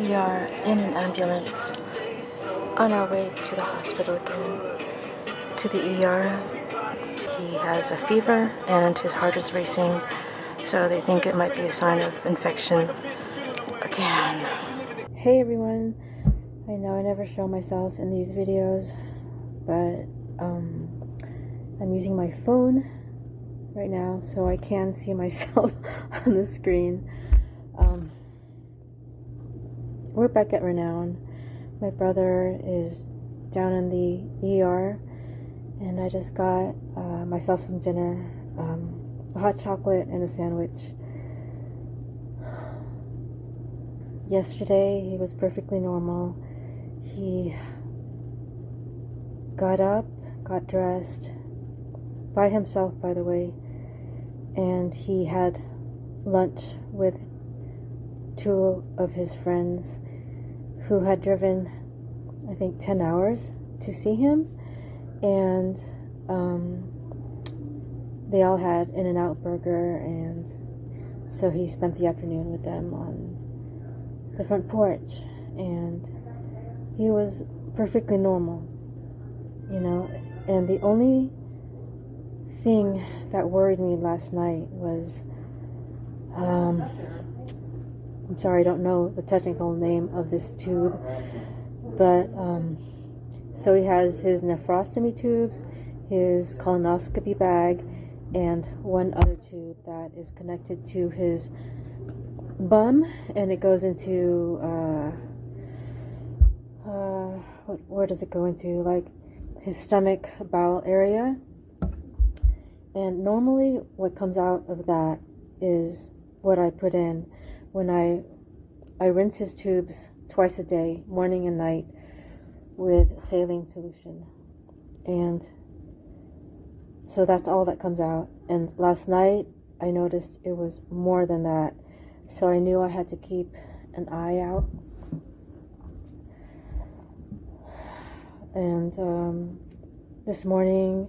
We are in an ambulance on our way to the hospital again, to the ER. He has a fever and his heart is racing, so they think it might be a sign of infection again. Hey everyone, I know I never show myself in these videos, but I'm using my phone right now so I can see myself on the screen. We're back at Renown. My brother is down in the ER, and I just got myself some dinner, a hot chocolate and a sandwich. Yesterday he was perfectly normal. He got up, got dressed, by himself by the way, and he had lunch with two of his friends who had driven, I think, 10 hours to see him, and they all had In-N-Out burger, and so he spent the afternoon with them on the front porch, and he was perfectly normal, you know. And the only thing that worried me last night was, I'm sorry, I don't know the technical name of this tube, but so he has his nephrostomy tubes, his colonoscopy bag, and one other tube that is connected to his bum, and it goes into where does it go into? Like his stomach, bowel area. And normally what comes out of that is what I put in when I rinse his tubes twice a day, morning and night, with saline solution. And so that's all that comes out. And last night I noticed it was more than that, so I knew I had to keep an eye out. And this morning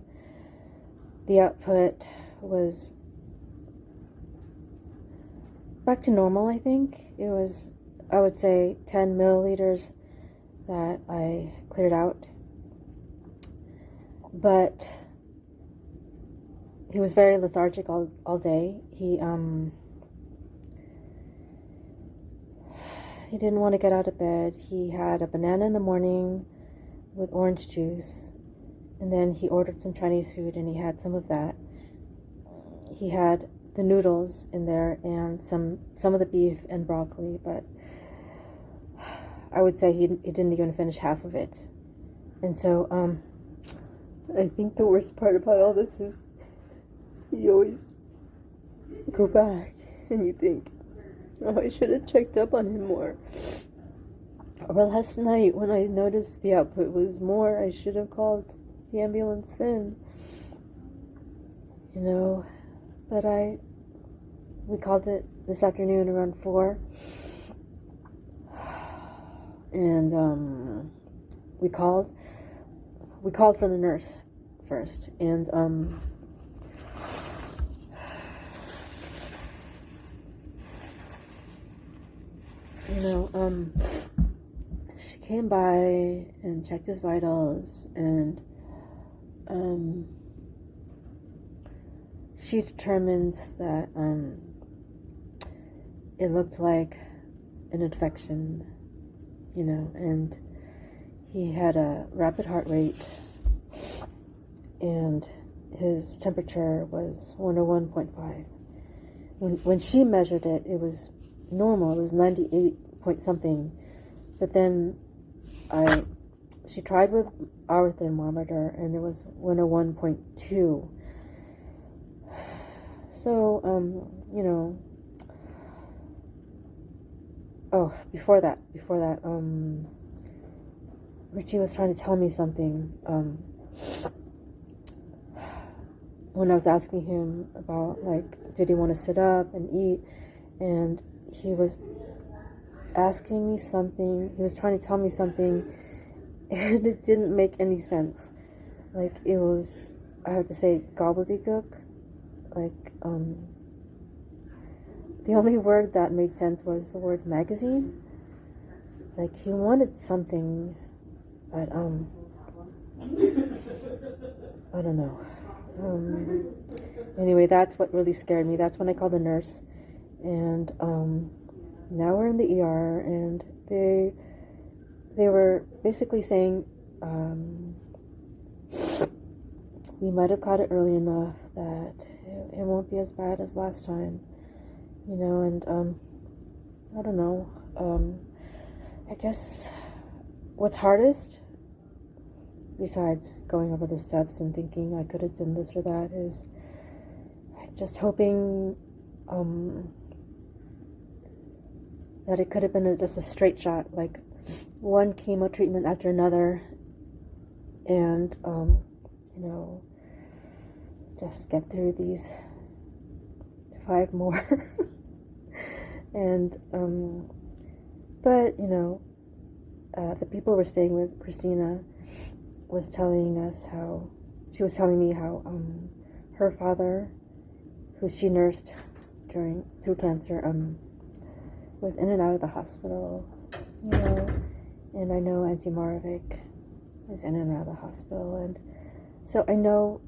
the output was back to normal. I think it was, I would say, 10 milliliters that I cleared out, but he was very lethargic all day. He didn't want to get out of bed. He had a banana in the morning with orange juice, and then he ordered some Chinese food and he had some of that. He had the noodles in there and some of the beef and broccoli, but I would say he didn't even finish half of it. And so I think the worst part about all this is you always go back and you think, oh, I should have checked up on him more. Or last night when I noticed the output was more, I should have called the ambulance then, you know. But we called it this afternoon around 4, and we called for the nurse first, and you know, she came by and checked his vitals, and she determined that it looked like an infection, you know, and he had a rapid heart rate, and his temperature was 101.5. When she measured it, it was normal. It was 98 point something. But then she tried with our thermometer, and it was 101.2. So, you know, oh, before that, Richie was trying to tell me something, when I was asking him about, like, did he want to sit up and eat, and he was asking me something, he was trying to tell me something, and it didn't make any sense. Like, it was, I have to say, gobbledygook. Like, the only word that made sense was the word magazine. like he wanted something, but I don't know. Anyway, that's what really scared me. That's when I called the nurse, and now we're in the ER, and they were basically saying we might have caught it early enough that it won't be as bad as last time, and I don't know. I guess what's hardest, besides going over the steps and thinking I could have done this or that, is just hoping that it could have been just a straight shot, like one chemo treatment after another, and just get through these 5 more. And but the people we're staying with, Christina, was telling me how her father, who she nursed through cancer, was in and out of the hospital, and I know Auntie Maravik is in and out of the hospital, and so I know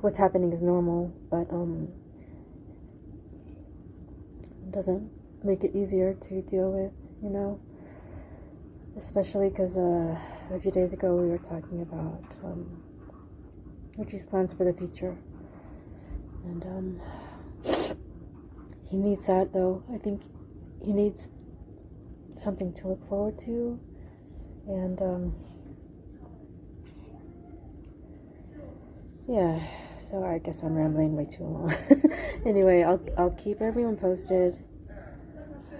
what's happening is normal, but it doesn't make it easier to deal with, especially because a few days ago we were talking about Richie's plans for the future, and he needs that, though. I think he needs something to look forward to, and yeah, so I guess I'm rambling way too long. Anyway, I'll keep everyone posted.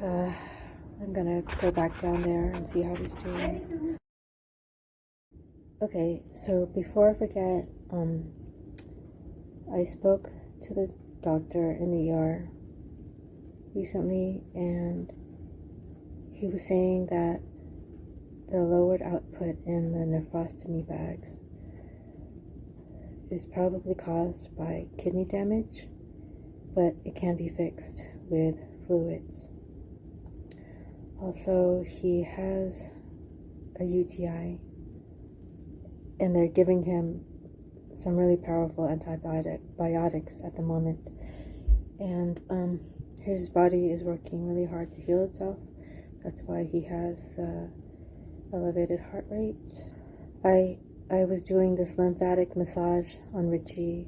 I'm gonna go back down there and see how he's doing. Okay, so before I forget, I spoke to the doctor in the ER recently, and he was saying that the lowered output in the nephrostomy bags is probably caused by kidney damage, but it can be fixed with fluids. Also, he has a UTI, and they're giving him some really powerful antibiotics at the moment, and his body is working really hard to heal itself. That's why he has the elevated heart rate. I was doing this lymphatic massage on Richie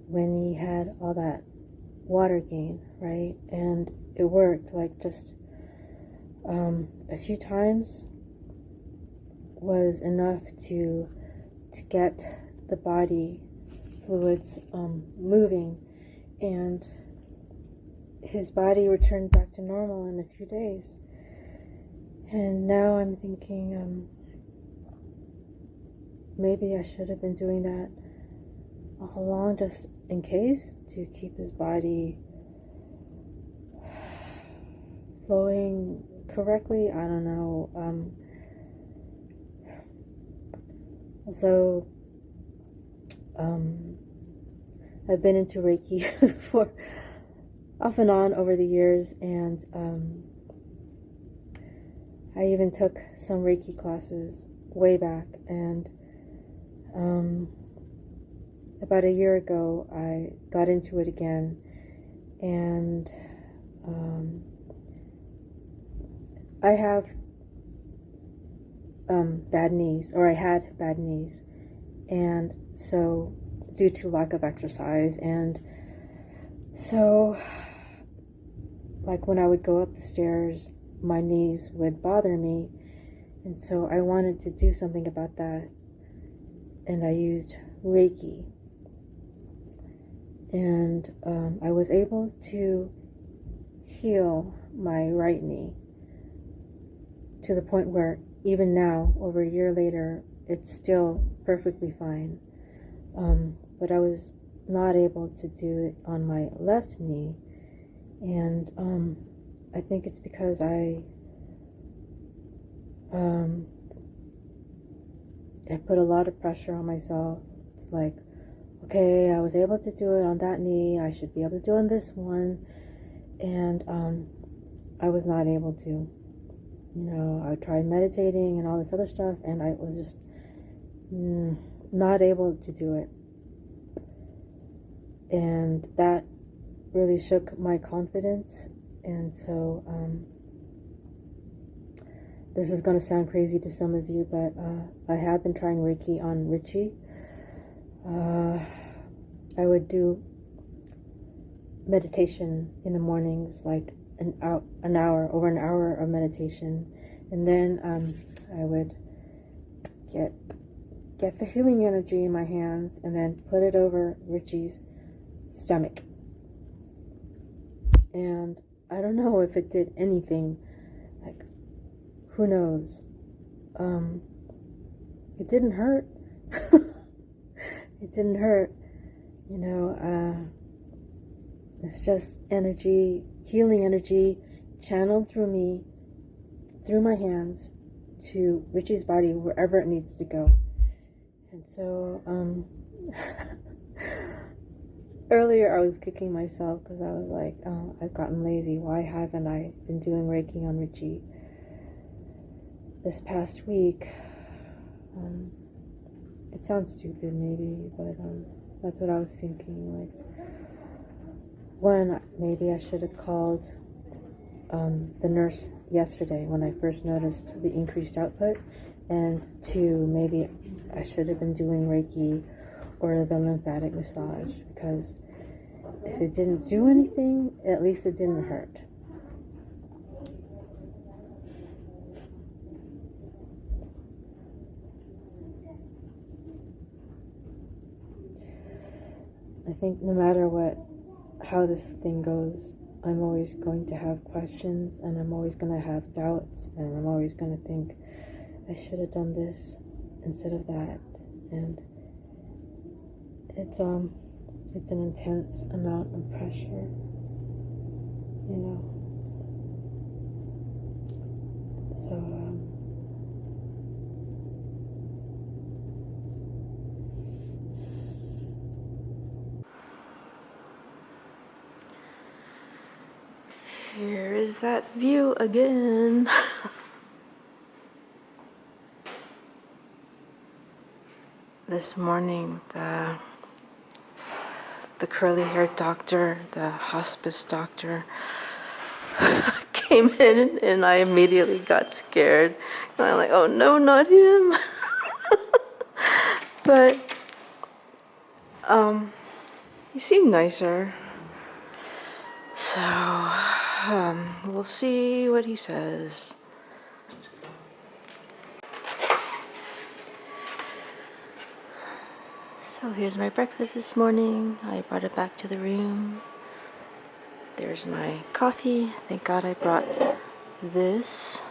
when he had all that water gain, right? And it worked, like just a few times was enough to get the body fluids moving, and his body returned back to normal in a few days. And now I'm thinking maybe I should have been doing that all along, just in case, to keep his body flowing correctly. I don't know. So I've been into Reiki for off and on over the years, and I even took some Reiki classes way back, and about a year ago I got into it again, and I have bad knees, or I had bad knees, and so due to lack of exercise, and so like when I would go up the stairs, my knees would bother me, and so I wanted to do something about that, and I used Reiki, and I was able to heal my right knee to the point where even now, over a year later, it's still perfectly fine, but I was not able to do it on my left knee, and I think it's because I put a lot of pressure on myself. It's like, okay, I was able to do it on that knee, I should be able to do it on this one, and I was not able to. You know, I tried meditating and all this other stuff, and I was just not able to do it. And that really shook my confidence. And so this is going to sound crazy to some of you, but I have been trying Reiki on Richie. I would do meditation in the mornings, like over an hour of meditation, and then I would get the healing energy in my hands and then put it over Richie's stomach. And I don't know if it did anything, like, who knows. It didn't hurt. It didn't hurt, you know. It's just energy, healing energy, channeled through me, through my hands, to Richie's body, wherever it needs to go. And so, earlier I was kicking myself because I was like, oh, I've gotten lazy. Why haven't I been doing Reiki on Richie this past week? It sounds stupid maybe, but that's what I was thinking. Like, one, maybe I should have called the nurse yesterday when I first noticed the increased output, and two, maybe I should have been doing Reiki or the lymphatic massage, because if it didn't do anything, at least it didn't hurt. I think no matter how this thing goes, I'm always going to have questions, and I'm always going to have doubts, and I'm always going to think, I should have done this instead of that. And it's an intense amount of pressure, you know. So here is that view again. This morning, the curly-haired doctor, the hospice doctor, came in, and I immediately got scared. And I'm like, oh no, not him. But he seemed nicer. So we'll see what he says. So here's my breakfast this morning. I brought it back to the room. There's my coffee. Thank God I brought this.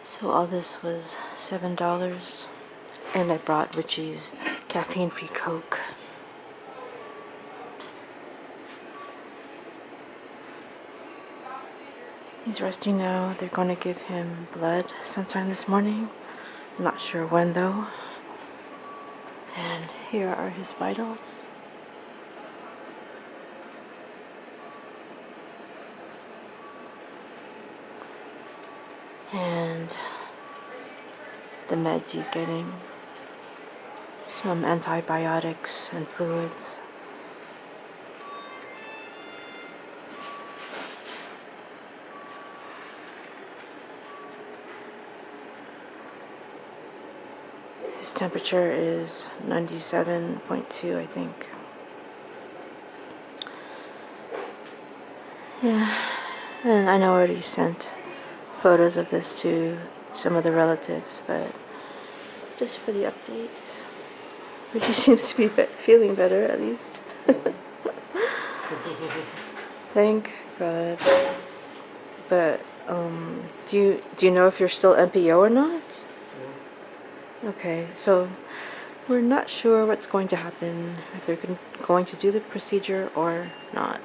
So all this was $7. And I brought Richie's caffeine-free Coke. He's resting now. They're going to give him blood sometime this morning. I'm not sure when though. And here are his vitals. And the meds he's getting. Some antibiotics and fluids. His temperature is 97.2, I think. Yeah, and I know I already sent photos of this to some of the relatives, but just for the update. Richie seems to be feeling better, at least. Thank God. But do you know if you're still MPO or not? Okay, so we're not sure what's going to happen, if they're going to do the procedure or not.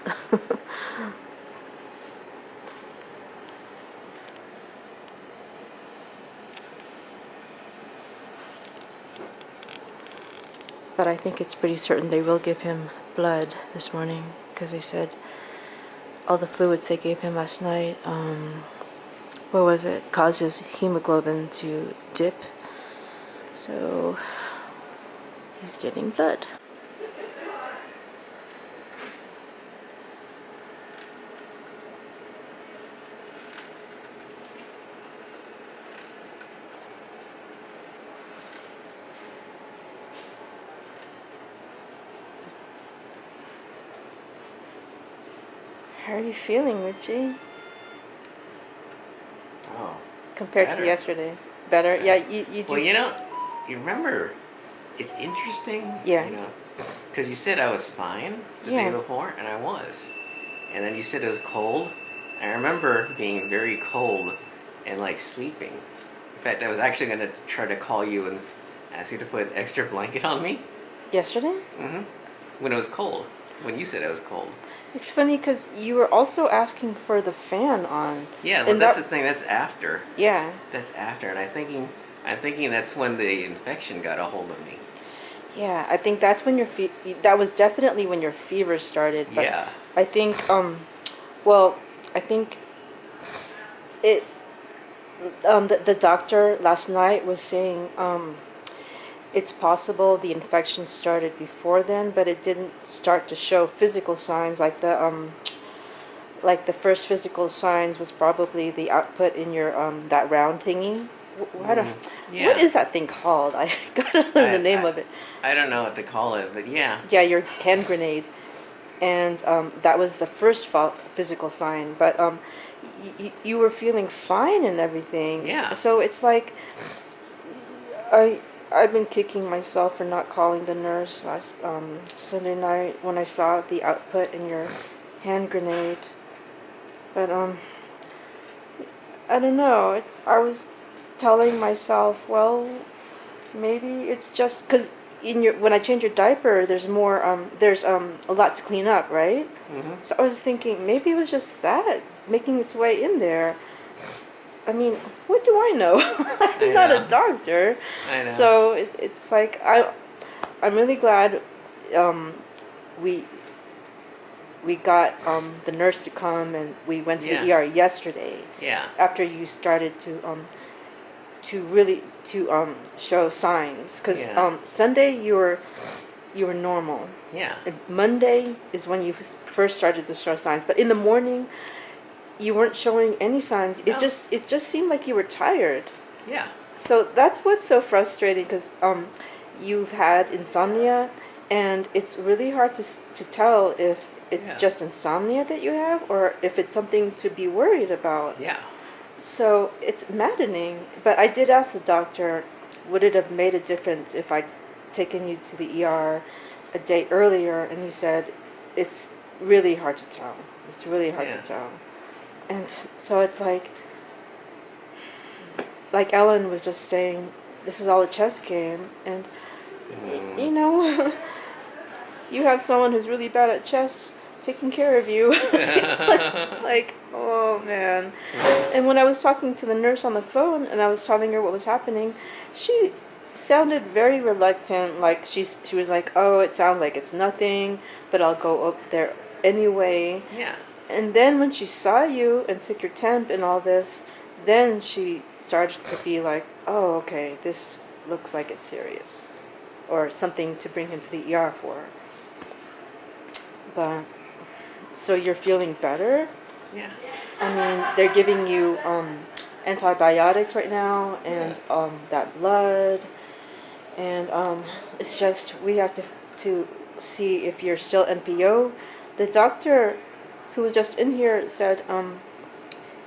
But I think it's pretty certain they will give him blood this morning, because they said all the fluids they gave him last night, what was it, caused his hemoglobin to dip. So he's getting blood. How are you feeling, Richie? Oh, compared better. to yesterday? Better? Yeah, you do. Well, you remember, it's interesting, Yeah. because you said I was fine the day Yeah. before, and I was. And then you said it was cold. I remember being very cold and like sleeping. In fact, I was actually going to try to call you and ask you to put an extra blanket on me. Yesterday? Mm-hmm. When it was cold. When you said it was cold. It's funny because you were also asking for the fan on. Yeah, well, And that's that, the thing. That's after. yeah. That's after, and I'm thinking that's when the infection got a hold of me. Yeah, I think that's when that was definitely when your fever started. But Yeah. I think, well, I think it, the doctor last night was saying, it's possible the infection started before then, but it didn't start to show physical signs like the first physical signs was probably the output in your that round thingy. I don't, what Yeah. is that thing called? I gotta learn the name I, of it. I don't know what to call it, but yeah. Yeah, your hand grenade, and that was the first physical sign. But you were feeling fine and everything. Yeah. So it's like I've been kicking myself for not calling the nurse last Sunday night when I saw the output in your hand grenade. But I don't know. I was telling myself, well, maybe it's just because in your when I change your diaper, there's a lot to clean up, right? Mm-hmm. So I was thinking maybe it was just that making its way in there. I mean, what do I know? I'm I not a know. doctor, I know. so it's like I'm really glad um, we we got the nurse to come and we went to the Yeah. ER yesterday Yeah. after you started to really to show signs because Yeah. Sunday you were normal. Yeah. And Monday is when you first started to show signs, but in the morning you weren't showing any signs. No. It just seemed like you were tired. Yeah. So that's what's so frustrating because you've had insomnia, and it's really hard to tell if it's Yeah. just insomnia that you have or if it's something to be worried about. Yeah. So it's maddening. But I did ask the doctor, would it have made a difference if I'd taken you to the ER a day earlier? And he said, it's really hard to tell. It's really hard Yeah. to tell. And so it's like Ellen was just saying, this is all a chess game. And, you know, you have someone who's really bad at chess taking care of you. Like, oh man. And when I was talking to the nurse on the phone and I was telling her what was happening, she sounded very reluctant. Like she was like, oh, it sounds like it's nothing, but I'll go up there anyway. Yeah. And then when she saw you and took your temp and all this, then she started to be like, oh, okay, this looks like it's serious. Or something to bring him to the ER for. But, so you're feeling better? Yeah. I mean, they're giving you antibiotics right now and that blood. And it's just, we have to see if you're still NPO. The doctor who was just in here said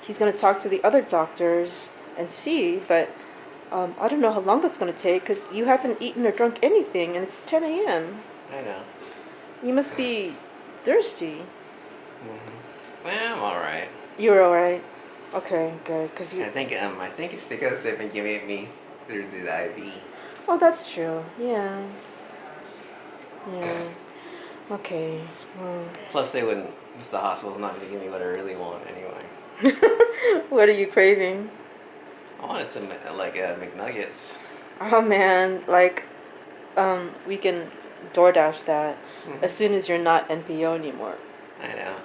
he's going to talk to the other doctors and see, but I don't know how long that's going to take because you haven't eaten or drunk anything and it's 10 a.m. I know. You must be thirsty. Mm-hmm. Well, I'm all right. You're all right. Okay, good. Cause you. I think it's because they've been giving it me through the IV. Oh, that's true. Yeah. Yeah. Okay. Well. Plus, the hospital's not going to give me what I really want anyway. What are you craving? I wanted some McNuggets. Oh man, like, we can DoorDash that Mm-hmm. as soon as you're not NPO anymore. I know.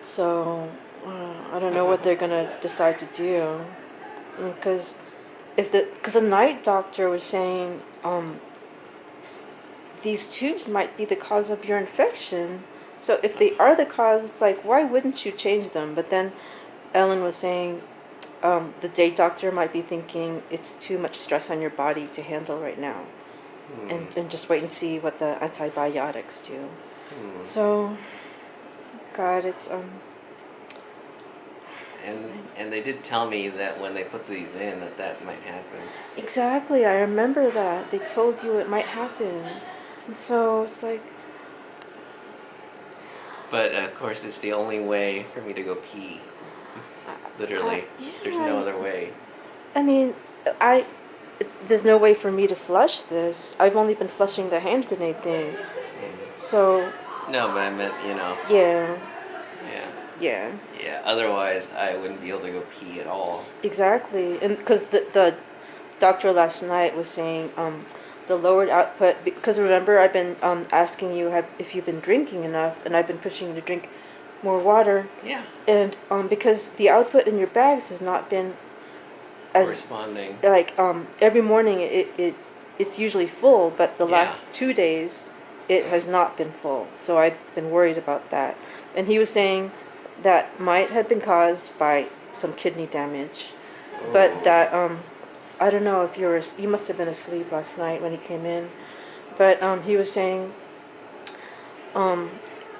So I don't know what they're gonna decide to do, because because the night doctor was saying these tubes might be the cause of your infection. So if they are the cause, it's like, why wouldn't you change them? But then Ellen was saying the day doctor might be thinking it's too much stress on your body to handle right now, and just wait and see what the antibiotics do. So, God, it's And they did tell me that when they put these in, that might happen. exactly. I remember that they told you it might happen, and so it's like, But of course, it's the only way for me to go pee. Literally, yeah, there's no other way. I mean, I there's no way for me to flush this. I've only been flushing the hand grenade thing, so No, but I meant, yeah, yeah, yeah. yeah. Otherwise, I wouldn't be able to go pee at all. Exactly, and because the doctor last night was saying the lowered output, because remember I've been asking you if you've been drinking enough, and I've been pushing you to drink more water, Yeah. and because the output in your bags has not been as Corresponding. like every morning it's usually full, but the Yeah. last 2 days it has not been full, so I've been worried about that. And he was saying that might have been caused by some kidney damage, but that I don't know if you must have been asleep last night when he came in, but he was saying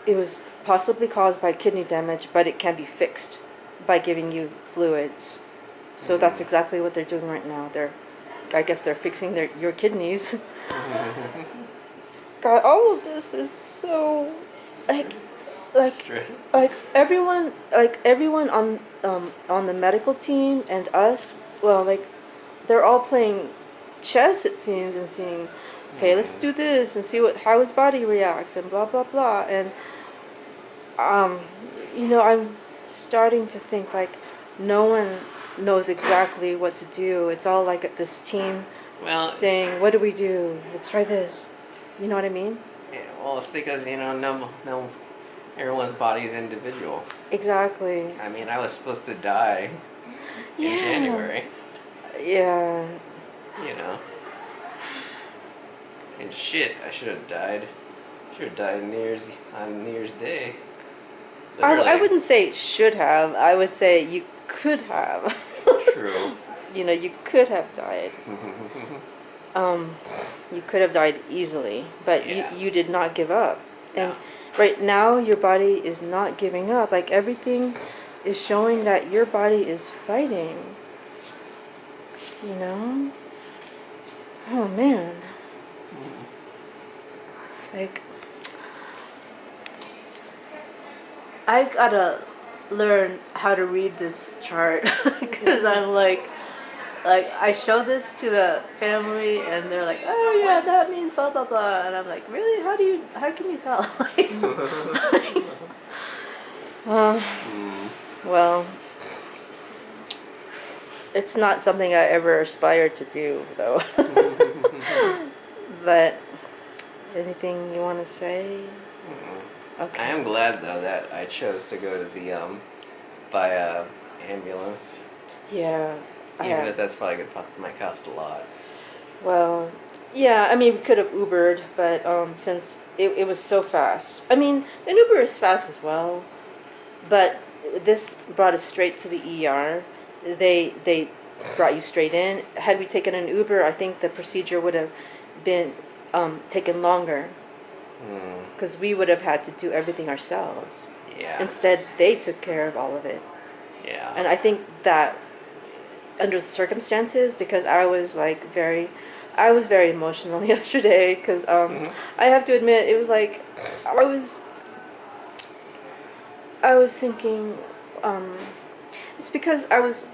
it was possibly caused by kidney damage, but it can be fixed by giving you fluids. So that's exactly what they're doing right now. I guess they're fixing your kidneys. God, all of this is so like Stress. everyone on the medical team and us. Well, they're all playing chess, it seems, and seeing, okay, let's do this and see how his body reacts and blah blah blah. And I'm starting to think like no one knows exactly what to do. It's all like this team Well, saying, what do we do? Let's try this. You know what I mean? yeah, well, it's because no, everyone's body is individual. Exactly. I mean, I was supposed to die in January. Yeah. You know. And shit, I should have died. Should have died on New Year's Day. I wouldn't say should have. I would say you could have. True. You could have died. You could have died easily, but Yeah. you did not give up. And No. right now, your body is not giving up. Like, everything is showing that your body is fighting. You know? Oh, man. Like, I gotta learn how to read this chart because I'm like I show this to the family and they're like, oh yeah, that means blah blah blah, and I'm like, really, how can you tell? Well, it's not something I ever aspired to do though. But anything you want to say? Okay. I am glad though that I chose to go to the via ambulance. Yeah. Even if that's probably might cost a lot. Well, yeah, I mean, we could have Ubered, but since it was so fast. I mean, an Uber is fast as well, but this brought us straight to the ER. They brought you straight in. Had we taken an Uber, I think the procedure would have been taken longer because we would have had to do everything ourselves. Yeah. Instead, they took care of all of it. Yeah. And I think that under the circumstances, because I was very emotional yesterday because I have to admit it was like I was thinking it's because I was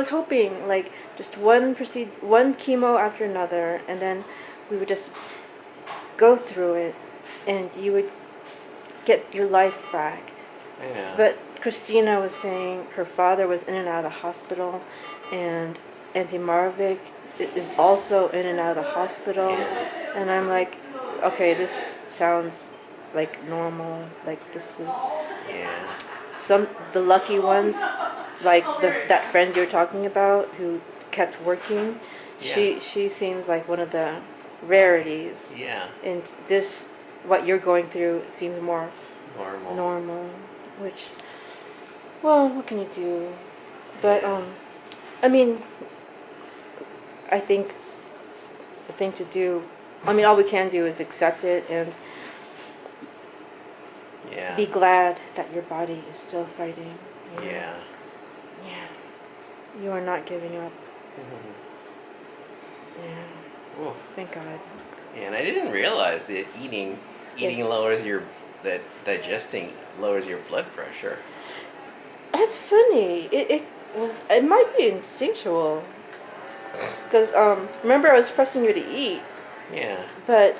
hoping like just one chemo after another, and then we would just go through it and you would get your life back. Yeah. But Christina was saying her father was in and out of the hospital, and Auntie Marvick is also in and out of the hospital. Yeah. And I'm like, okay, this sounds like normal. Like this is Yeah. the lucky ones, like that friend you're talking about who kept working. Yeah. She seems like one of the Lucky. rarities, Yeah. and this what you're going through seems more Normal. normal. Which, well, what can you do? But Yeah. I mean, I think the thing to do. I mean, all we can do is accept it and Yeah. be glad that your body is still fighting. You know? Yeah. Yeah. You are not giving up. Yeah. Ooh. Thank God. Yeah, and I didn't realize that eating lowers your that digesting lowers your blood pressure. That's funny. It might be instinctual. Because remember I was pressing you to eat, Yeah. but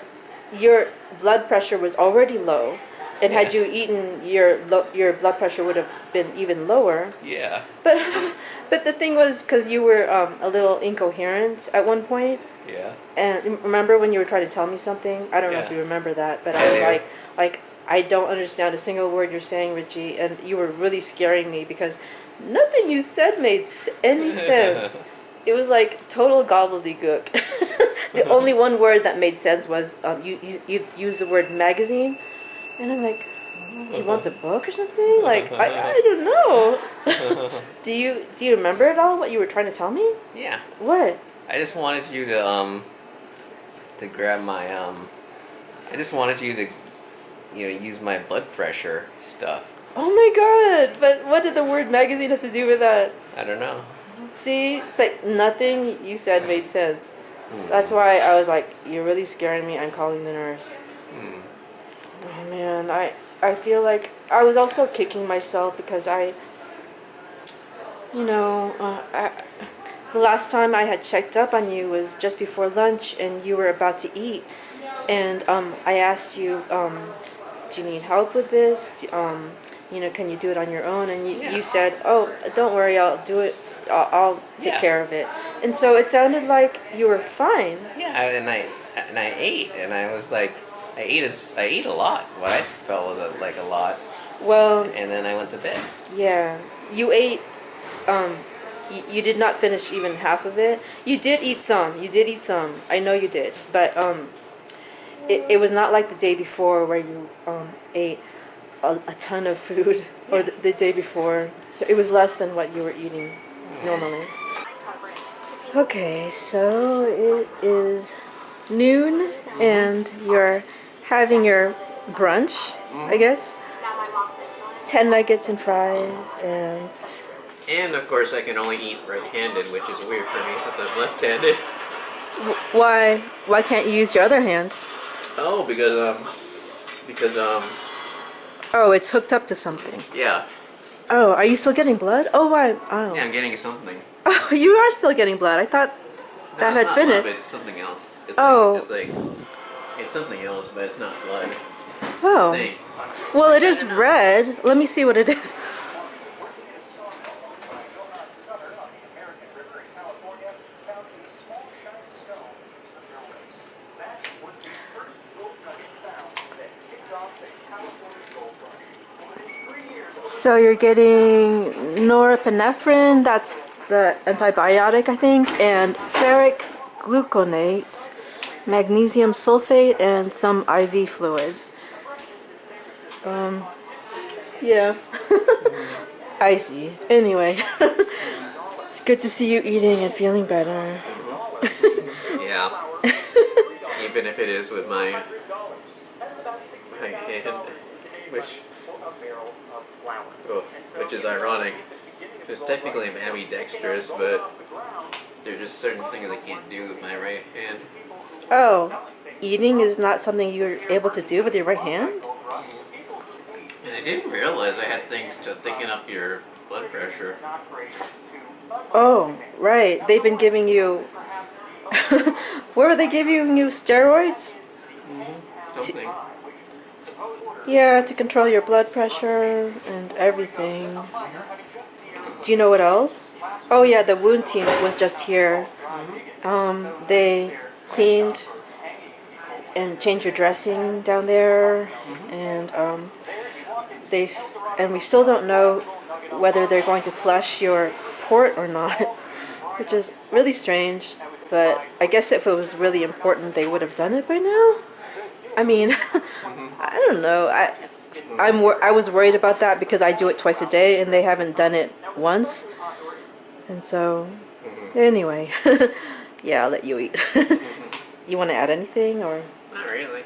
your blood pressure was already low, and Yeah. had you eaten, your blood pressure would have been even lower. Yeah. But but the thing was, because you were a little incoherent at one point, Yeah. and remember when you were trying to tell me something? I don't know if Yeah. you remember that, but I I was do. like I don't understand a single word you're saying, Richie, and you were really scaring me because nothing you said made any sense. It was like total gobbledygook. The only one word that made sense was you used the word magazine, and I'm like, he wants a book or something. Like I don't know. Do you remember at all what you were trying to tell me? Yeah. What? I just wanted you to grab my I just wanted you to use my blood pressure stuff. Oh my God! But what did the word magazine have to do with that? I don't know. See, it's like nothing you said made sense. That's Hmm. why I was like, you're really scaring me. I'm calling the nurse. Hmm. Oh man, I feel like I was also kicking myself because you know, the last time I had checked up on you was just before lunch, and you were about to eat, and I asked you, do you need help with this? Can you do it on your own? And Yeah. you said, oh, don't worry, I'll do it. I'll take Yeah. care of it. And so it sounded like you were fine. Yeah, and I ate, and I was like, I ate a lot. What I felt was like a lot, Well, and then I went to bed. yeah, you ate. Um, you did not finish even half of it. You did eat some. You did eat some. I know you did, but it was not like the day before where you ate a ton of food, or Yeah. the day before. So it was less than what you were eating normally. Okay, so it is noon, and you're having your brunch, I guess. 10 nuggets and fries, and And of course, I can only eat right-handed, which is weird for me since I'm left-handed. why can't you use your other hand? Oh, because Oh, it's hooked up to something. yeah, Oh, are you still getting blood? Oh, why? yeah, Oh. I'm getting something. Oh, you are still getting blood. I thought No, that it's had not blood, finished. but it's something else. Oh, It's something else, but it's not blood. I oh. think. Well, it I is don't know. red. Let me see what it is. So you're getting norepinephrine, that's the antibiotic, I think, and ferric gluconate, magnesium sulfate, and some IV fluid. Yeah. I see. Anyway, it's good to see you eating and feeling better. Yeah, even if it is with my hand, which oh, which is ironic. Because technically I'm ambidextrous, but there are just certain things I can't do with my right hand. Oh, eating is not something you're able to do with your right hand? And I didn't realize I had things to thicken up your blood pressure. Oh, right. They've been giving you. Where were they giving you steroids? Something. Yeah, to control your blood pressure and everything. Do you know what else? Oh yeah, the wound team was just here. They cleaned and change your dressing down there, and they and we still don't know whether they're going to flush your port or not, which is really strange. But I guess if it was really important, they would have done it by now. I mean, I don't know. I was worried about that because I do it twice a day and they haven't done it once, and so anyway, yeah, I'll let you eat. You want to add anything or? Not really.